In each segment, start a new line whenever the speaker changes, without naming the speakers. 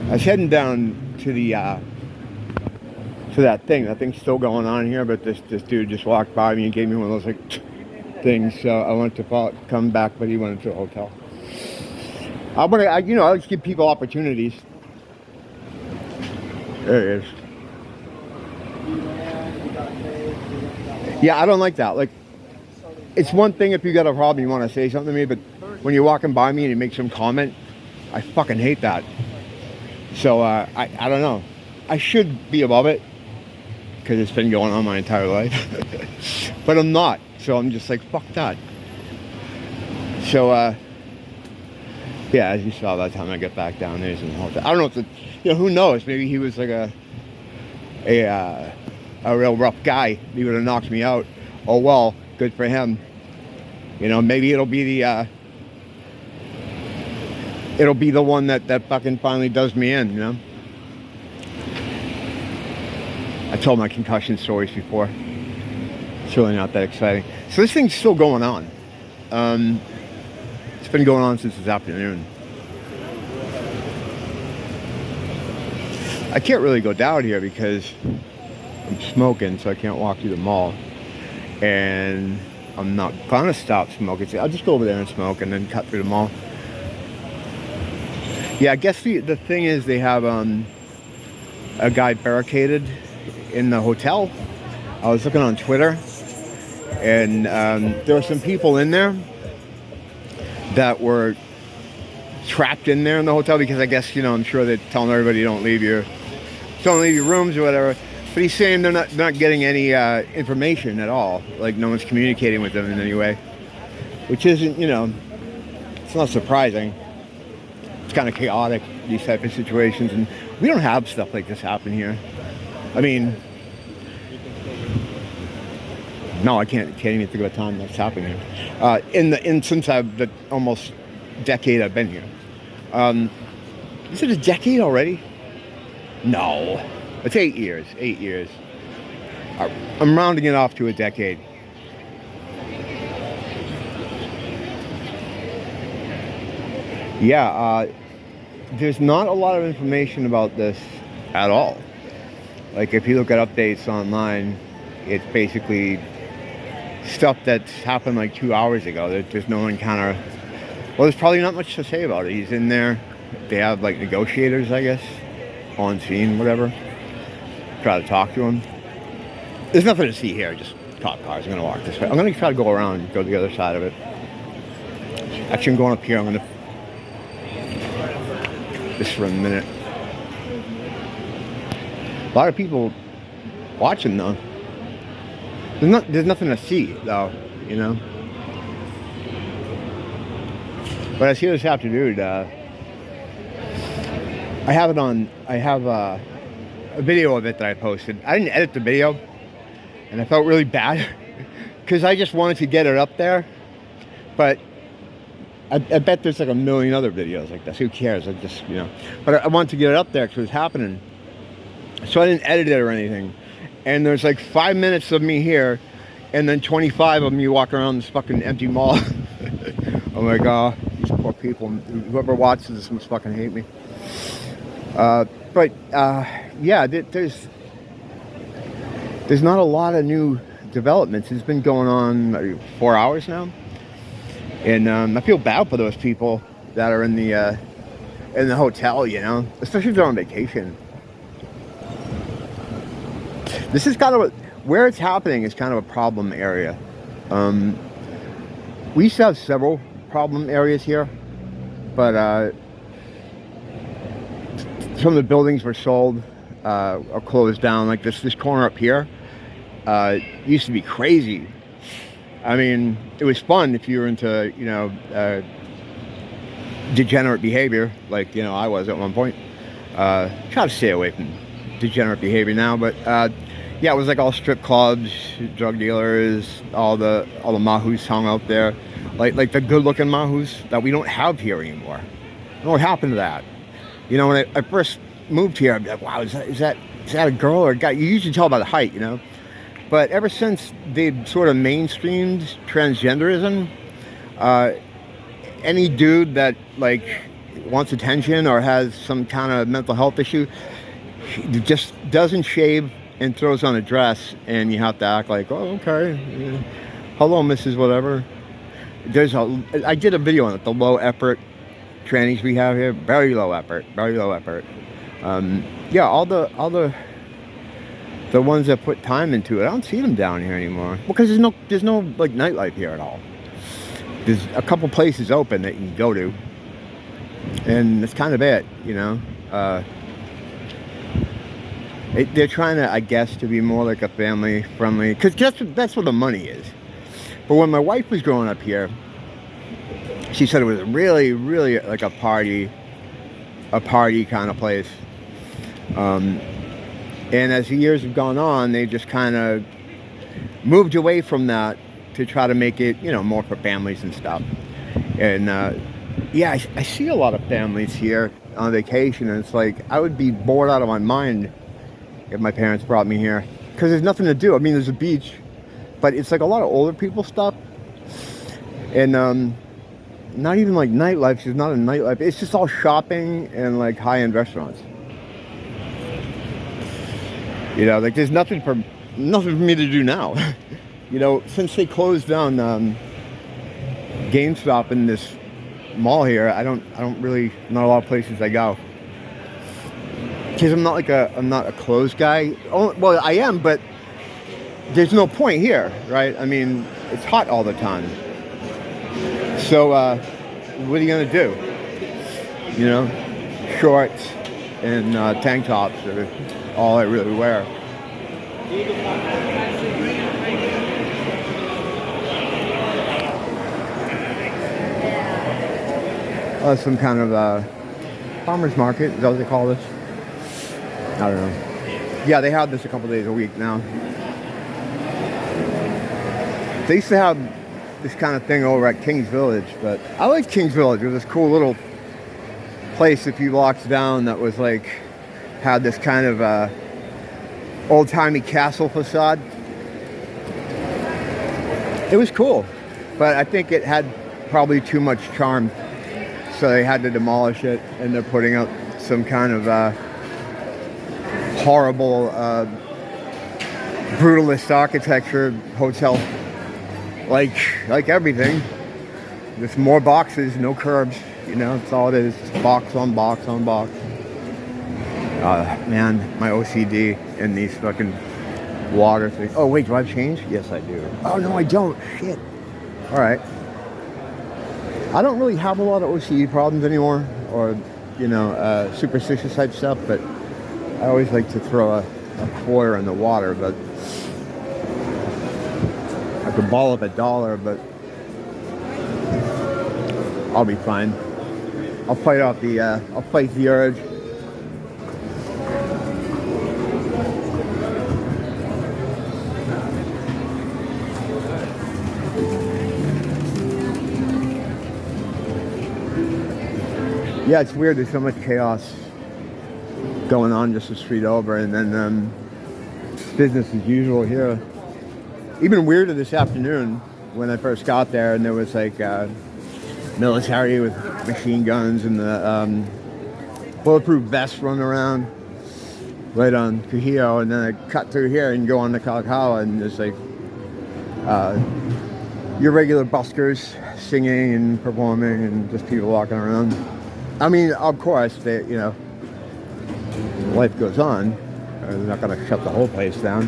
I was heading down to the to that thing. That thing's still going on here, but this dude just walked by me and gave me one of those like things. So I wanted to come back, but he went to a hotel. I just give people opportunities. There it is. Yeah, I don't like that. Like, it's one thing if you got a problem, you want to say something to me, but when you're walking by me and you make some comment, I fucking hate that. So, I don't know. I should be above it, because it's been going on my entire life. But I'm not. So I'm just like, fuck that. So, yeah, as you saw by the time I get back down there, I don't know if who knows? Maybe he was like a real rough guy. He would have knocked me out. Oh well, good for him. Maybe it'll be the one that fucking finally does me in. I told my concussion stories before. It's really not that exciting. So this thing's still going on. It's been going on since this afternoon. I can't really go down here because I'm smoking, so I can't walk through the mall. And I'm not gonna stop smoking. So I'll just go over there and smoke and then cut through the mall. Yeah, I guess the thing is they have a guy barricaded in the hotel. I was looking on Twitter, and there were some people in there that were trapped in there in the hotel because I guess, I'm sure they're telling everybody don't leave your rooms or whatever. But he's saying they're not getting any information at all. Like, no one's communicating with them in any way, which isn't, it's not surprising. It's kind of chaotic, these type of situations, and we don't have stuff like this happen here. I mean, no, I can't even think of a time that's happened here. Since the almost decade I've been here. Is it a decade already? No, it's 8 years. 8 years. I'm rounding it off to a decade. Yeah, there's not a lot of information about this at all. Like, if you look at updates online, it's basically stuff that's happened like 2 hours ago. There's no encounter. Well, there's probably not much to say about it. He's in there. They have like negotiators, I guess, on scene, whatever. Try to talk to him. There's nothing to see here. Just cop cars. I'm gonna walk this way. I'm gonna try to go around and go to the other side of it. Actually, I'm going up here. I'm gonna just for a minute. A lot of people watching though. There's nothing to see though, But I see this afternoon. I have a video of it that I posted. I didn't edit the video, and I felt really bad because I just wanted to get it up there. But I bet there's like a million other videos like this. Who cares? I just, But I wanted to get it up there because it was happening. So I didn't edit it or anything. And there's like 5 minutes of me here, and then 25 of me walking around this fucking empty mall. Oh my god, these poor people. Whoever watches this must fucking hate me. Yeah, there's not a lot of new developments. It's been going on 4 hours now, and I feel bad for those people that are in the hotel, especially if they're on vacation. This is kind of where it's happening is kind of a problem area. We used to have several problem areas here, but some of the buildings were sold or closed down. Like this corner up here used to be crazy. I mean, it was fun if you were into degenerate behavior, like I was at one point. Try to stay away from degenerate behavior now, but yeah, it was like all strip clubs, drug dealers, all the mahoos hung out there, like the good-looking mahoos that we don't have here anymore. I don't know what happened to that. When I first moved here, I'd be like, wow, is that a girl or a guy? You usually tell by the height, But ever since they've sort of mainstreamed transgenderism, any dude that wants attention or has some kind of mental health issue, he just doesn't shave and throws on a dress, and you have to act like, oh, okay, yeah. Hello, Mrs. Whatever. I did a video on it, the low effort trannies we have here, very low effort, very low effort. Yeah, all the ones that put time into it, I don't see them down here anymore because there's no like nightlife here at all. There's a couple places open that you can go to, and that's kind of it, you know. They're trying to, I guess, to be more like a family friendly, because that's where the money is. But when my wife was growing up here, she said it was really, really like a party kind of place. And as the years have gone on, they just kind of moved away from that to try to make it, you know, more for families and stuff. And yeah, I see a lot of families here on vacation, and it's like I would be bored out of my mind if my parents brought me here, because there's nothing to do. I mean, there's a beach, but it's like a lot of older people stuff, and not even like nightlife. There's not a nightlife. It's just all shopping and like high-end restaurants. You know, like there's nothing for me to do now. You know, since they closed down GameStop in this mall here, I don't really, not a lot of places I go. Because I'm not a clothes guy. Oh, well, I am, but there's no point here, right? I mean, it's hot all the time. So, what are you gonna do? You know, shorts and tank tops are all I really wear. Some kind of farmer's market, is that what they call this? I don't know. Yeah, they have this a couple days a week now. They used to have this kind of thing over at King's Village, but I like King's Village. It was this cool little place a few blocks down that was like, had this kind of old-timey castle facade. It was cool, but I think it had probably too much charm, so they had to demolish it, and they're putting up some kind of horrible brutalist architecture hotel, like everything. Just more boxes, no curbs, you know, that's all it is. Just box on box on box. Man, my OCD in these fucking water things. Oh wait, do I have change? Yes, I do. Oh no, I don't. Shit. All right. I don't really have a lot of OCD problems anymore, or, you know, superstitious type stuff, but I always like to throw a quarter in the water, but I could ball up $1, but I'll be fine. I'll fight the urge. Yeah, it's weird. There's so much chaos going on just a street over, and then business as usual here. Even weirder this afternoon when I first got there, and there was like military with machine guns and the bulletproof vests running around right on Kuhio, and then I cut through here and go on to Kalakaua, and there's like your regular buskers singing and performing, and just people walking around. I mean, of course, they, you know, life goes on. They're not going to shut the whole place down.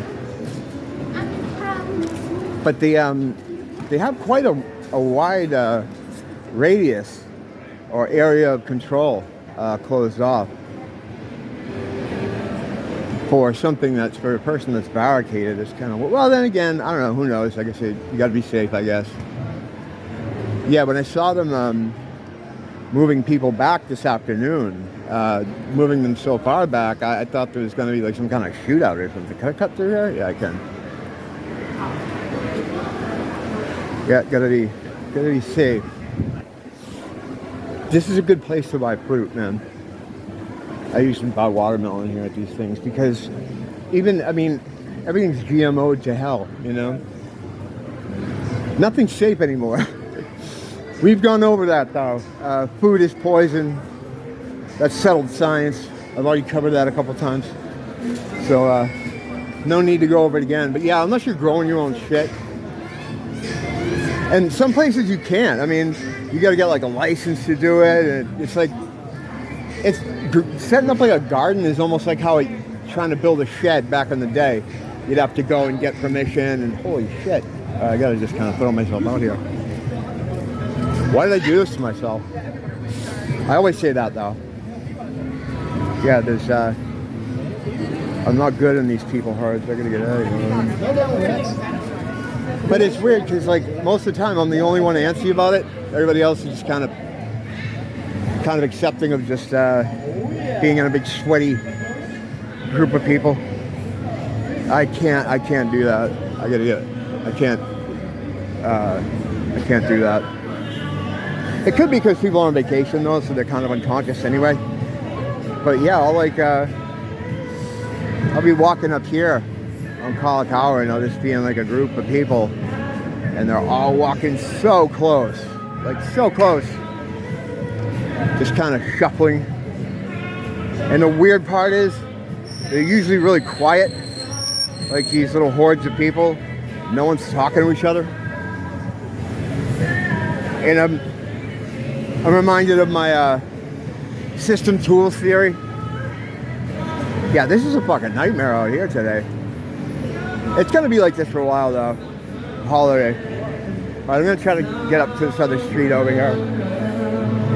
But they have quite a wide radius or area of control closed off for something that's, for a person that's barricaded. It's kind of, well, then again, I don't know, who knows? Like I said, you got to be safe, I guess. Yeah, when I saw them moving people back this afternoon, moving them so far back, I thought there was going to be like some kind of shootout or something. Can I cut through here? Yeah, I can. Yeah, gotta be safe. This is a good place to buy fruit, man. I usually buy watermelon here at these things because even, I mean, everything's GMO'd to hell, you know? Nothing's safe anymore. We've gone over that though. Food is poison. That's settled science. I've already covered that a couple times. So no need to go over it again. But yeah, unless you're growing your own shit. And some places you can't. I mean, you got to get like a license to do it. And it's like, setting up like a garden is almost like how trying to build a shed back in the day. You'd have to go and get permission, and holy shit. I got to just kind of throw myself out here. Why did I do this to myself? I always say that though. Yeah, there's, I'm not good in these people herds. I gotta get out of here. But it's weird because, like, most of the time I'm the only one to answer you about it. Everybody else is just kind of accepting of just being in a big sweaty group of people. I can't do that. I gotta get it. I can't do that. It could be because people are on vacation though, so they're kind of unconscious anyway. But yeah, I'll be walking up here on Kalakaua, and I'll just be in like a group of people, and they're all walking so close, like so close, just kind of shuffling. And the weird part is, they're usually really quiet, like these little hordes of people. No one's talking to each other. And I'm reminded of my system tools theory. Yeah, this is a fucking nightmare out here today. It's gonna be like this for a while though. Holiday. All right, I'm gonna try to get up to this other street over here.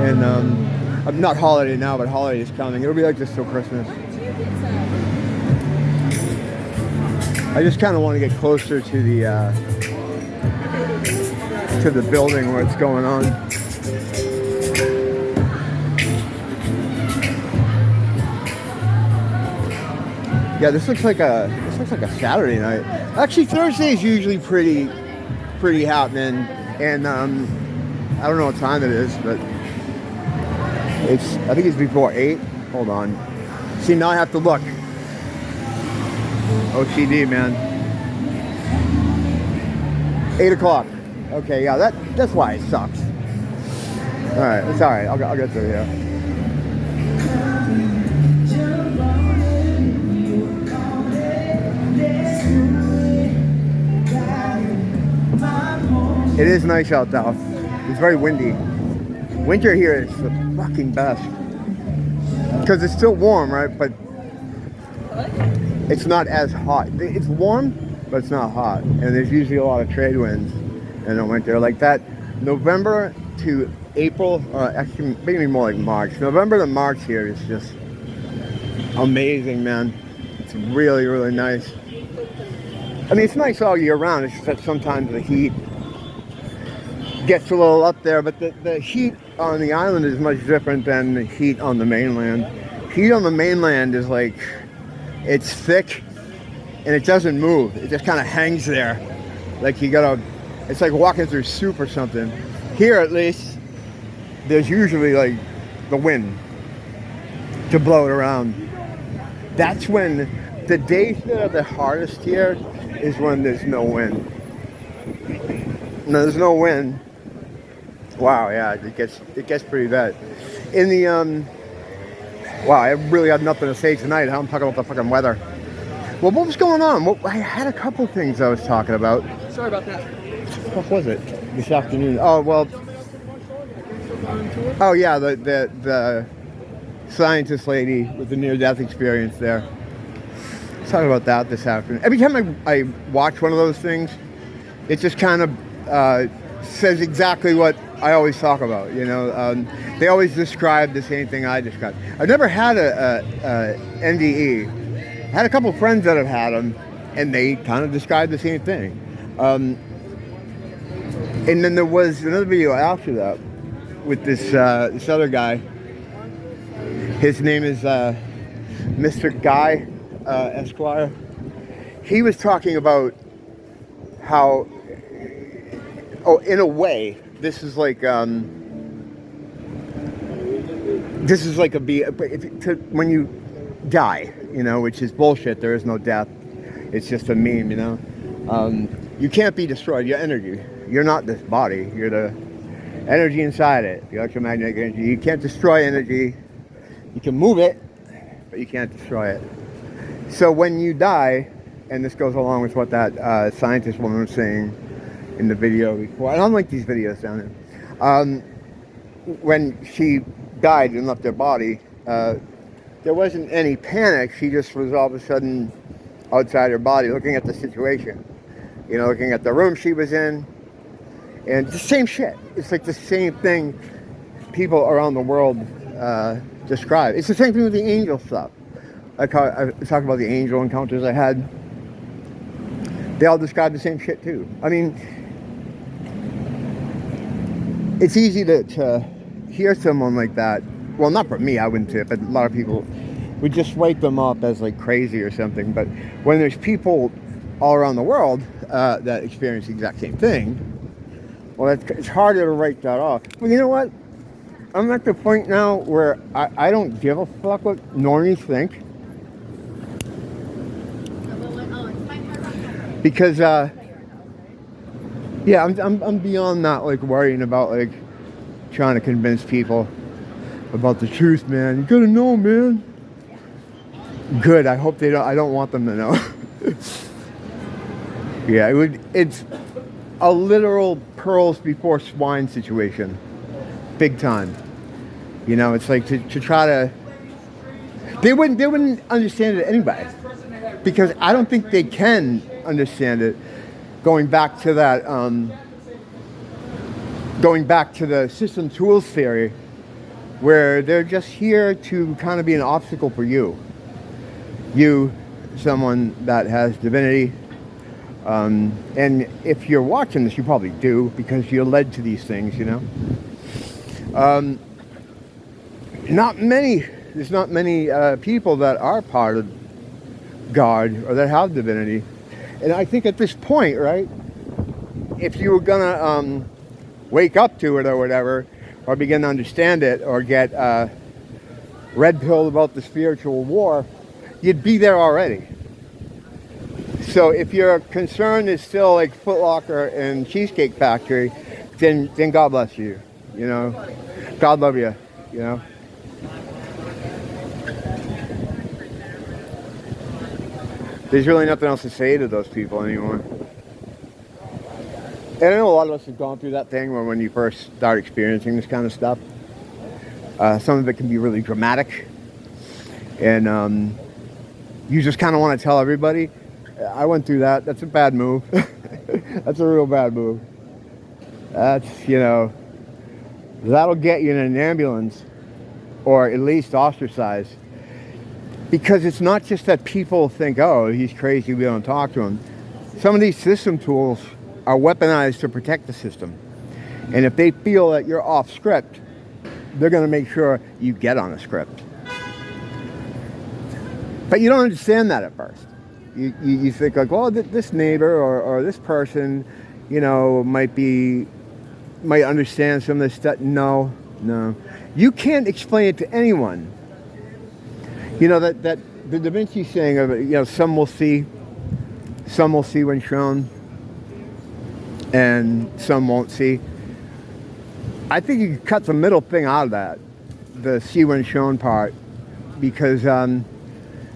And I'm not holiday now, but holiday is coming. It'll be like this till Christmas. I just kind of want to get closer to the building where it's going on. Yeah, this looks like a Saturday night. Actually, Thursday is usually pretty happening, and I don't know what time it is, but I think it's before 8. Hold on. See, now I have to look. OCD, man. 8 o'clock. Okay, yeah, that's why it sucks. All right, it's all right. I'll get through here. It is nice out though. It's very windy. Winter here is the fucking best. Because it's still warm, right? But it's not as hot. It's warm, but it's not hot. And there's usually a lot of trade winds in the winter. Like that November to April, actually maybe more like March. November to March here is just amazing, man. It's really, really nice. I mean, it's nice all year round. It's just that sometimes the heat gets a little up there, but the heat on the island is much different than the heat on the mainland. Heat on the mainland is like, it's thick and it doesn't move. It just kind of hangs there. Like it's like walking through soup or something. Here at least, there's usually like the wind to blow it around. That's when the days that are the hardest here is when there's no wind. No, there's no wind. Wow, yeah, it gets pretty bad. In the wow, I really have nothing to say tonight. I'm talking about the fucking weather. Well, what was going on? Well, I had a couple things I was talking about.
Sorry about that.
What was it this afternoon? Oh well. Oh yeah, the scientist lady with the near-death experience there. Let's talk about that this afternoon. Every time I watch one of those things, it just kind of says exactly what I always talk about. You know, they always describe the same thing I described. I've never had a NDE. I had a couple friends that have had them, and they kind of described the same thing. And then there was another video after that with this other guy. His name is Mr. Guy Esquire. He was talking about how, in a way, this is like when you die, you know, which is bullshit. There is no death. It's just a meme, you know. You can't be destroyed. Your energy. You're not this body. You're the energy inside it. The electromagnetic energy. You can't destroy energy. You can move it, but you can't destroy it. So when you die, and this goes along with what that scientist woman was saying in the video before. I don't like these videos down there. When she died and left her body, there wasn't any panic. She just was all of a sudden outside her body looking at the situation. You know, looking at the room she was in. And the same shit. It's like the same thing people around the world describe. It's the same thing with the angel stuff. Like how I talked about the angel encounters I had. They all describe the same shit too. I mean, it's easy to hear someone like that. Well, not for me, I wouldn't say it, but a lot of people would just write them up as like crazy or something. But when there's people all around the world that experience the exact same thing, well, it's harder to write that off. Well, you know what? I'm at the point now where I don't give a fuck what normies think. Because, yeah, I'm beyond that, like, worrying about, like, trying to convince people about the truth, man. You gotta know, man. Good, I hope they don't, I don't want them to know. Yeah, it's a literal pearls before swine situation. Big time. You know, it's like to try to, they wouldn't understand it anyway. Because I don't think they can understand it. Going back to that, going back to the system tools theory, where they're just here to kind of be an obstacle for you. You, someone that has divinity, and if you're watching this, you probably do, because you're led to these things, you know. There's not many people that are part of God or that have divinity. And I think at this point, right, if you were gonna wake up to it or whatever, or begin to understand it, or get red pilled about the spiritual war, you'd be there already. So if your concern is still like Foot Locker and Cheesecake Factory, then God bless you, you know. God love you, you know. There's really nothing else to say to those people anymore. And I know a lot of us have gone through that thing where when you first start experiencing this kind of stuff, some of it can be really dramatic. And you just kind of want to tell everybody. I went through that. That's a bad move. That's a real bad move. That's, you know, that'll get you in an ambulance or at least ostracized. Because it's not just that people think, oh, he's crazy, we don't talk to him. Some of these system tools are weaponized to protect the system. And if they feel that you're off script, they're going to make sure you get on a script. But you don't understand that at first. You think like, well, this neighbor or this person, you know, might understand some of this stuff. No. You can't explain it to anyone. You know, that the Da Vinci saying of it, you know, some will see when shown, and some won't see. I think you could cut the middle thing out of that, the see when shown part, because I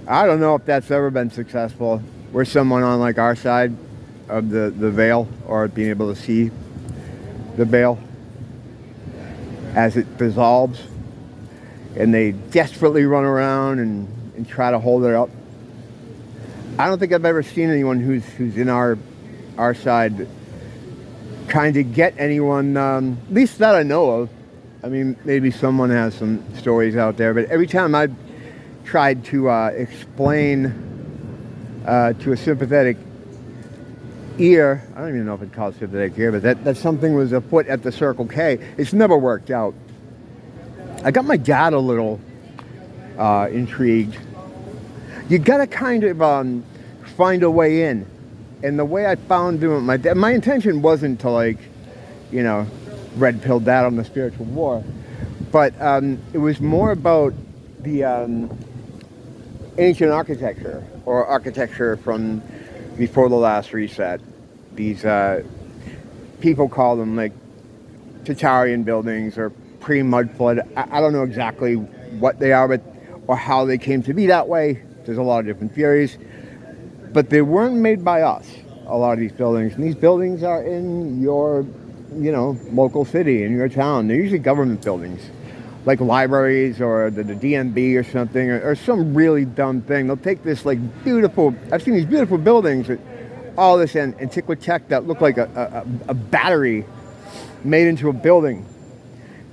don't know if that's ever been successful, where someone on like our side of the veil, or being able to see the veil as it dissolves. And they desperately run around and try to hold it up. I don't think I've ever seen anyone who's in our side kind of get anyone, at least that I know of. I mean, maybe someone has some stories out there, but every time I've tried to explain to a sympathetic ear, I don't even know if it's called sympathetic ear, but that something was afoot at the Circle K, it's never worked out. I got my dad a little intrigued. You gotta kind of find a way in. And the way I found doing my dad, my intention wasn't to, like, you know, red pill dad on the spiritual war. But it was more about the ancient architecture, or architecture from before the last reset. These people call them like Tatarian buildings or pre-mud flood. I don't know exactly what they are, but or how they came to be that way. There's a lot of different theories, but they weren't made by us. A lot of these buildings, and these buildings are in your, local city, in your town. They're usually government buildings, like libraries or the DMB or something, or some really dumb thing. They'll take this like beautiful. I've seen these beautiful buildings with all this antiquity tech that look like a battery made into a building,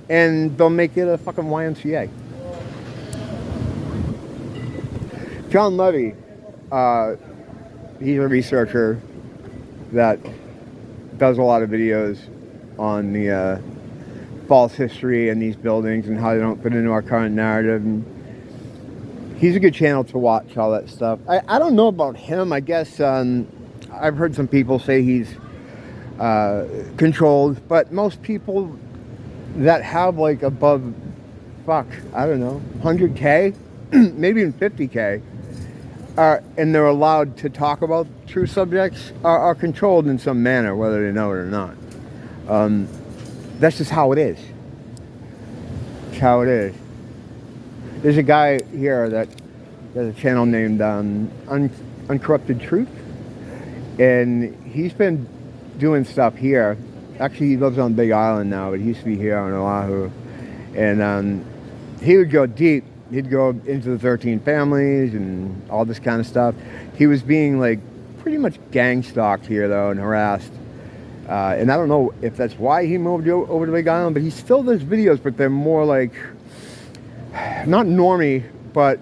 and they'll make it a fucking YMCA. John Levy, he's a researcher that does a lot of videos on the false history in these buildings and how they don't fit into our current narrative. And he's a good channel to watch all that stuff. I don't know about him. I guess I've heard some people say he's controlled, but most people that have like above, I don't know, 100K, maybe even 50K, and they're allowed to talk about true subjects, are controlled in some manner, whether they know it or not. That's just how it is. It's how it is. There's a guy here that has a channel named Uncorrupted Truth, and he's been doing stuff here. Actually, he lives on Big Island now, but he used to be here on Oahu. And he would go deep. He'd go into the 13 families and all this kind of stuff. He was being like pretty much gang stalked here though and harassed. And I don't know if that's why he moved over to Big Island, but he still does videos, but they're more like, not normie, but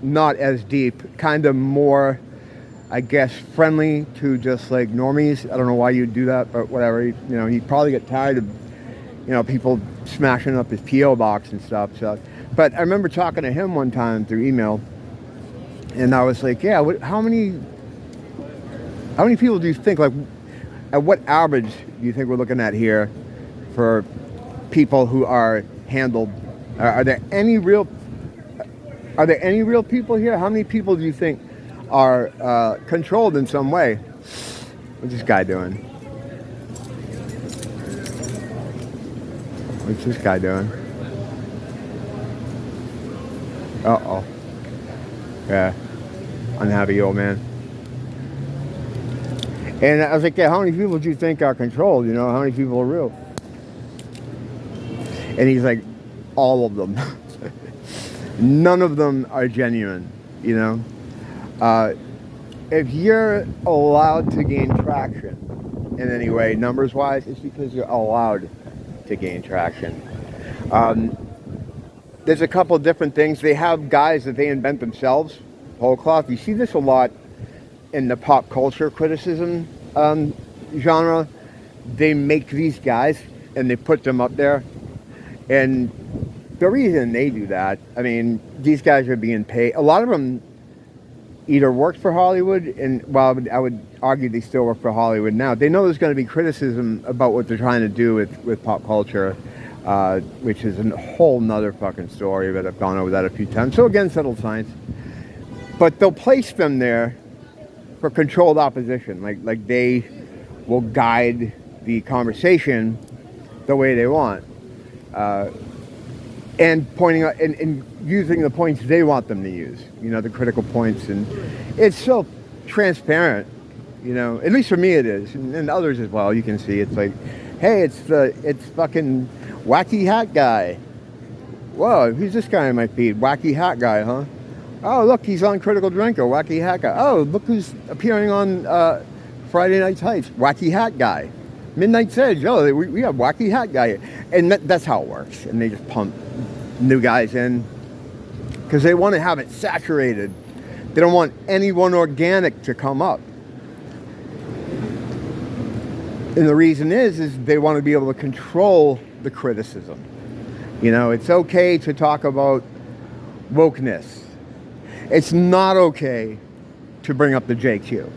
not as deep. Kind of more, I guess, friendly to just like normies. I don't know why you'd do that, but whatever. He'd probably get tired of, people smashing up his P.O. box and stuff. So. But I remember talking to him one time through email, and I was like, yeah, how many people do you think, like, at what average do you think we're looking at here for people who are handled? Are there any real people here? How many people do you think are controlled in some way? What's this guy doing? What's this guy doing? Uh-oh. Yeah. Unhappy old man. And I was like, yeah, how many people do you think are controlled? How many people are real? And he's like, all of them. None of them are genuine, If you're allowed to gain traction in any way, numbers-wise, it's because you're allowed to gain traction. There's a couple of different things. They have guys that they invent themselves, whole cloth. You see this a lot in the pop culture criticism genre. They make these guys and they put them up there. And the reason they do that, I mean, these guys are being paid. A lot of them either worked for Hollywood, and I would argue they still work for Hollywood now. They know there's going to be criticism about what they're trying to do with pop culture. Which is a whole nother fucking story, but I've gone over that a few times. So again, settled science. But they'll place them there for controlled opposition. Like they will guide the conversation the way they want. And pointing out and using the points they want them to use. The critical points. And it's so transparent, at least for me it is. And others as well. You can see it's like, hey, it's fucking Wacky Hat Guy. Whoa, who's this guy in my feed? Wacky Hat Guy, huh? Oh, look, he's on Critical Drinker. Wacky Hat Guy. Oh, look who's appearing on Friday Night Heights. Wacky Hat Guy. Midnight's Edge. Oh, we have Wacky Hat Guy. And that's how it works. And they just pump new guys in because they want to have it saturated. They don't want anyone organic to come up. And the reason is they want to be able to control the criticism. It's okay to talk about wokeness. It's not okay to bring up the JQ.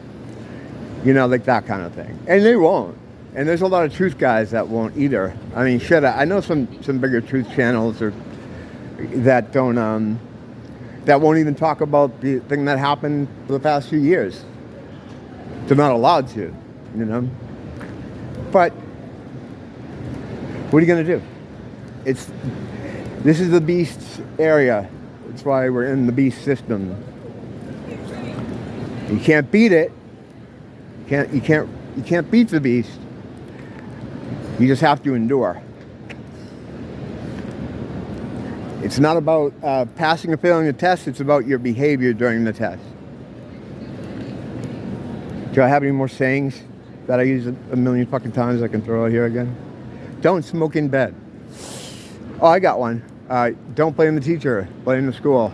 Like that kind of thing. And they won't. And there's a lot of truth guys that won't either. I mean, shit, I know some bigger truth channels that don't, that won't even talk about the thing that happened for the past few years. They're not allowed to, But what are you going to do? This is the beast's area. That's why we're in the beast system. You can't beat it. You can't beat the beast. You just have to endure. It's not about passing or failing the test. It's about your behavior during the test. Do I have any more sayings that I use a million fucking times I can throw out here again? Don't smoke in bed. Oh, I got one. Don't blame the teacher. Blame the school.